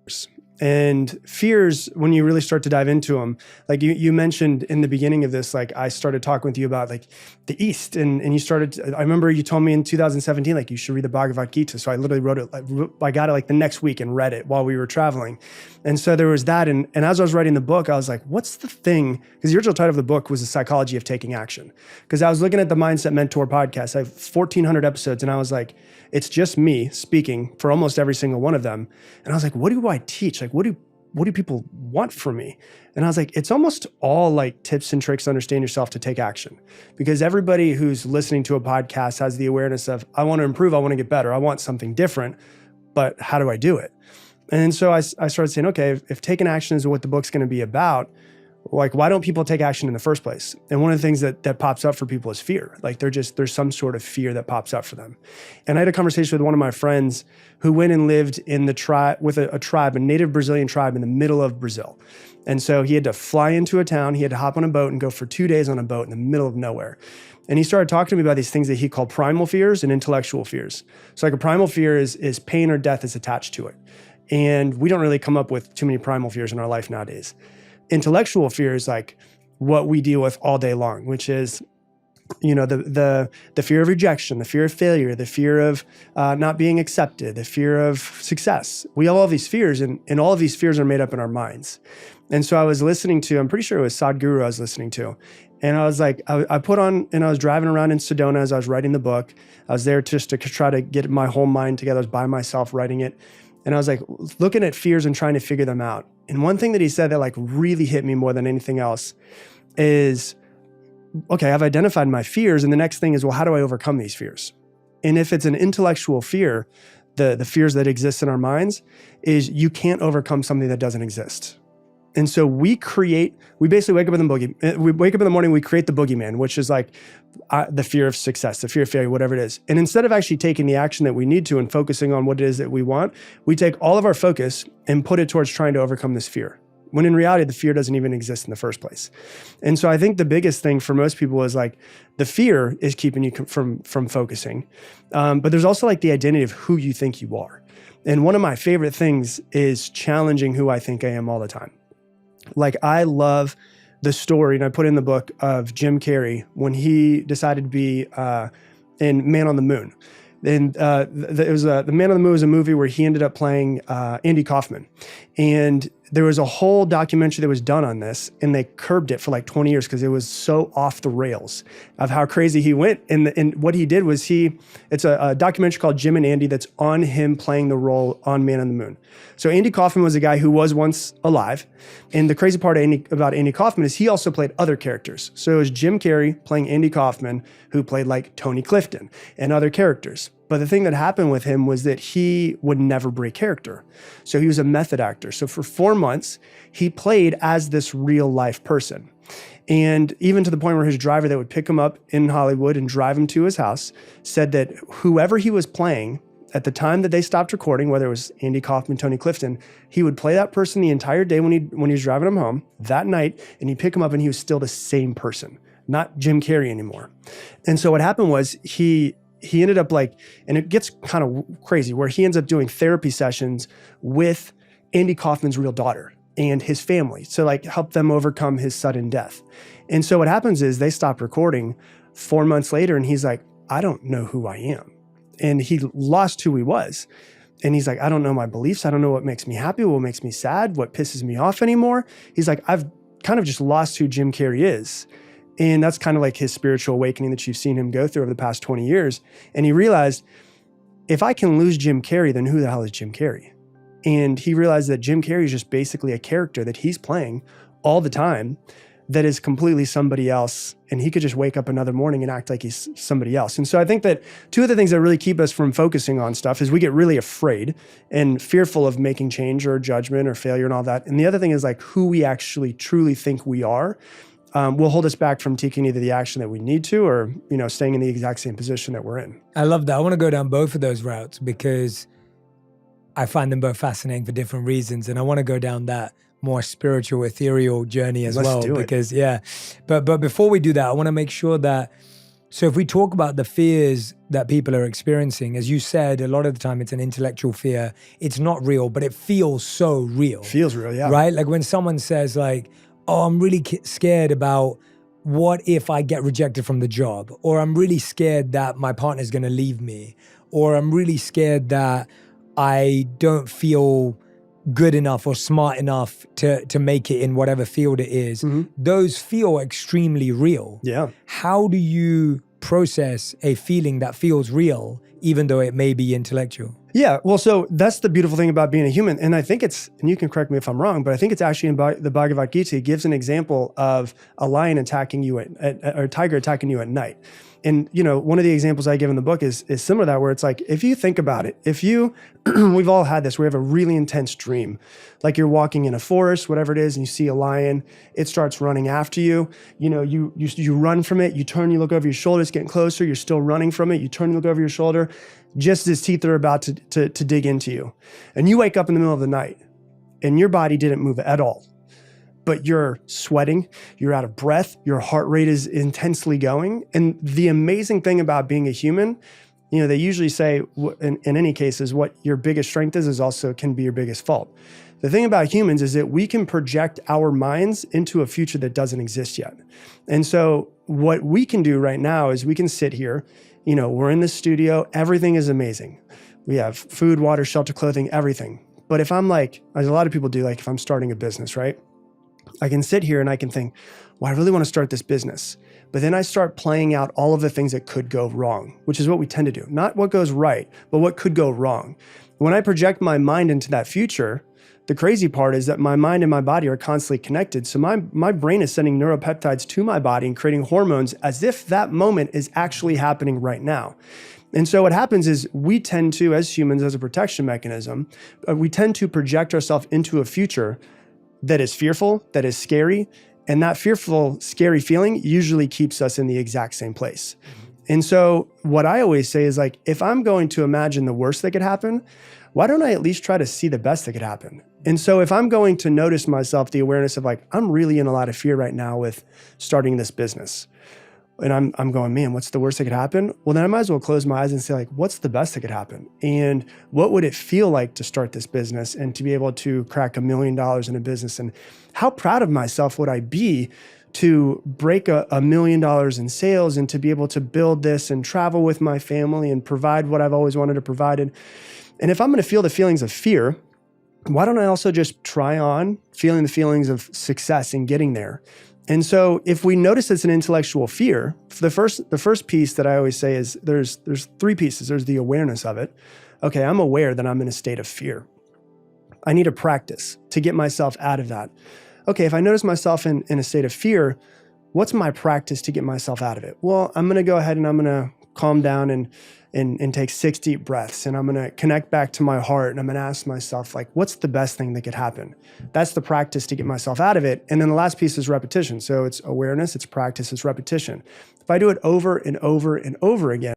fears. And fears, when you really start to dive into them, like you mentioned in the beginning of this, like I started talking with you about like the East, and you started, I remember you told me in 2017, like you should read the Bhagavad Gita. So I literally wrote it, I got it like the next week and read it while we were traveling. And so there was that. And as I was writing the book, I was like, what's the thing? Because the original title of the book was The Psychology of Taking Action. Because I was looking at the Mindset Mentor podcast. I have 1,400 episodes, and I was like, it's just me speaking for almost every single one of them. And I was like, what do I teach? Like, what do people want from me? And I was like, it's almost all like tips and tricks to understand yourself to take action. Because everybody who's listening to a podcast has the awareness of, I want to improve, I want to get better, I want something different, but how do I do it? And so I started saying, okay, if taking action is what the book's going to be about, like, why don't people take action in the first place? And one of the things that pops up for people is fear. Like there's some sort of fear that pops up for them. And I had a conversation with one of my friends who went and lived in the tribe with a tribe, a native Brazilian tribe in the middle of Brazil. And so he had to fly into a town, he had to hop on a boat and go for 2 days on a boat in the middle of nowhere. And he started talking to me about these things that he called primal fears and intellectual fears. So like a primal fear is pain or death is attached to it. And we don't really come up with too many primal fears in our life nowadays. Intellectual fear is like what we deal with all day long, which is, you know, the fear of rejection, the fear of failure, the fear of not being accepted, the fear of success. We all have these fears, and all of these fears are made up in our minds. And so I was listening to, I'm pretty sure it was Sadhguru I was listening to. And I was like, I put on, and I was driving around in Sedona as I was writing the book. I was there just to try to get my whole mind together. I was by myself writing it. And I was like looking at fears and trying to figure them out. And one thing that he said that like really hit me more than anything else is, okay, I've identified my fears. And the next thing is, well, how do I overcome these fears? And if it's an intellectual fear, the fears that exist in our minds is you can't overcome something that doesn't exist. And so we basically wake up in the morning, we create the boogeyman, which is like the fear of success, the fear of failure, whatever it is. And instead of actually taking the action that we need to and focusing on what it is that we want, we take all of our focus and put it towards trying to overcome this fear, when in reality, the fear doesn't even exist in the first place. And so I think the biggest thing for most people is like the fear is keeping you from focusing. But there's also like the identity of who you think you are. And one of my favorite things is challenging who I think I am all the time. Like I love the story, and I put in the book, of Jim Carrey when he decided to be in Man on the Moon. And the Man on the Moon was a movie where he ended up playing Andy Kaufman. And there was a whole documentary that was done on this, and they curbed it for like 20 years because it was so off the rails of how crazy he went. And what he did was it's a documentary called Jim and Andy that's on him playing the role on Man on the Moon. So Andy Kaufman was a guy who was once alive. And the crazy part about Andy Kaufman is he also played other characters. So it was Jim Carrey playing Andy Kaufman, who played like Tony Clifton and other characters. But the thing that happened with him was that he would never break character. So he was a method actor. So for 4 months, he played as this real life person. And even to the point where his driver that would pick him up in Hollywood and drive him to his house said that whoever he was playing at the time that they stopped recording, whether it was Andy Kaufman, Tony Clifton, he would play that person the entire day when he was driving him home that night, and he'd pick him up and he was still the same person, not Jim Carrey anymore. And so what happened was he ended up like, and it gets kind of crazy, where he ends up doing therapy sessions with Andy Kaufman's real daughter and his family to like help them overcome his sudden death. And so what happens is they stop recording 4 months later, and he's like, I don't know who I am. And he lost who he was. And he's like, I don't know my beliefs. I don't know what makes me happy, what makes me sad, what pisses me off anymore. He's like, I've kind of just lost who Jim Carrey is. And that's kind of like his spiritual awakening that you've seen him go through over the past 20 years. And he realized, if I can lose Jim Carrey, then who the hell is Jim Carrey? And he realized that Jim Carrey is just basically a character that he's playing all the time that is completely somebody else. And he could just wake up another morning and act like he's somebody else. And so I think that two of the things that really keep us from focusing on stuff is we get really afraid and fearful of making change or judgment or failure and all that. And the other thing is like who we actually truly think we are will hold us back from taking either the action that we need to, or, you know, staying in the exact same position that we're in. I love that. I want to go down both of those routes because I find them both fascinating for different reasons. And I want to go down that more spiritual, ethereal journey as well. Let's do it. Because, yeah. But before we do that, I want to make sure that So if we talk about the fears that people are experiencing, as you said, a lot of the time it's an intellectual fear. It's not real, but it feels so real. Feels real, yeah. Right? Like when someone says like, oh, I'm really scared about what if I get rejected from the job? Or I'm really scared that my partner's gonna leave me. Or I'm really scared that I don't feel good enough or smart enough to make it in whatever field it is. Those feel extremely real. Yeah. How do you process a feeling that feels real, even though it may be intellectual? Yeah, well, so that's the beautiful thing about being a human. And I think it's, and you can correct me if I'm wrong, but I think it's actually in the Bhagavad Gita, it gives an example of a lion attacking you or a tiger attacking you at night. And, one of the examples I give in the book is similar to that, where it's like, if you think about it, we've all had this, we have a really intense dream. Like you're walking in a forest, whatever it is, and you see a lion, it starts running after you. You run from it, you turn, you look over your shoulder, it's getting closer, you're still running from it, you turn, you look over your shoulder, just as its teeth are about to dig into you. And you wake up in the middle of the night and your body didn't move at all. But you're sweating, you're out of breath, your heart rate is intensely going. And the amazing thing about being a human, they usually say in any cases, what your biggest strength is also can be your biggest fault. The thing about humans is that we can project our minds into a future that doesn't exist yet. And so what we can do right now is we can sit here, we're in the studio, everything is amazing. We have food, water, shelter, clothing, everything. But if I'm like, as a lot of people do, like if I'm starting a business, right? I can sit here and I can think, well, I really want to start this business. But then I start playing out all of the things that could go wrong, which is what we tend to do. Not what goes right, but what could go wrong. When I project my mind into that future, the crazy part is that my mind and my body are constantly connected. So my brain is sending neuropeptides to my body and creating hormones as if that moment is actually happening right now. And so what happens is we tend to, as humans, as a protection mechanism, we tend to project ourselves into a future that is fearful, that is scary. And that fearful, scary feeling usually keeps us in the exact same place. And so what I always say is like, if I'm going to imagine the worst that could happen, why don't I at least try to see the best that could happen? And so if I'm going to notice myself, the awareness of like, I'm really in a lot of fear right now with starting this business. And I'm going, man, what's the worst that could happen? Well, then I might as well close my eyes and say like, what's the best that could happen? And what would it feel like to start this business and to be able to crack $1 million in a business? And how proud of myself would I be to break $1 million in sales and to be able to build this and travel with my family and provide what I've always wanted to provide. And if I'm going to feel the feelings of fear, why don't I also just try on feeling the feelings of success and getting there? And so if we notice it's an intellectual fear, the first piece that I always say is there's three pieces. There's the awareness of it. Okay, I'm aware that I'm in a state of fear. I need a practice to get myself out of that. Okay, if I notice myself in a state of fear, what's my practice to get myself out of it? Well, I'm going to go ahead and I'm going to calm down and take 6 deep breaths. And I'm going to connect back to my heart. And I'm going to ask myself, like, what's the best thing that could happen? That's the practice to get myself out of it. And then the last piece is repetition. So it's awareness, it's practice, it's repetition. If I do it over and over and over again,